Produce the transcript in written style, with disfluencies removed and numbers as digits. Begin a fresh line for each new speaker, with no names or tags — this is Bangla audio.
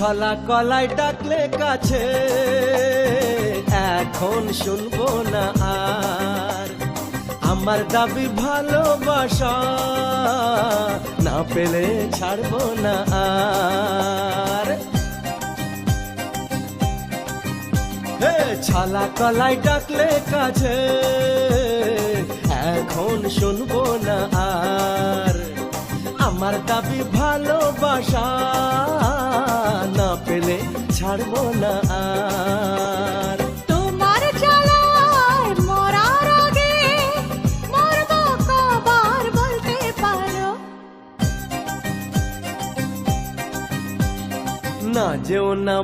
ছলা কলাই ডাকলে কাছে এখন শুনবো না আর আমার দাবি ভালোবাসা না পেলে ছাড়বো না আর ছলা কলাই ডাকলে কাছে এখন শুনবো না আর আমার দাবি ভালোবাসা না পেলে ছাড়বো না আর
তোমার জ্বালায় মরার আগে মরবো কবার বলতে পারো
না যেও না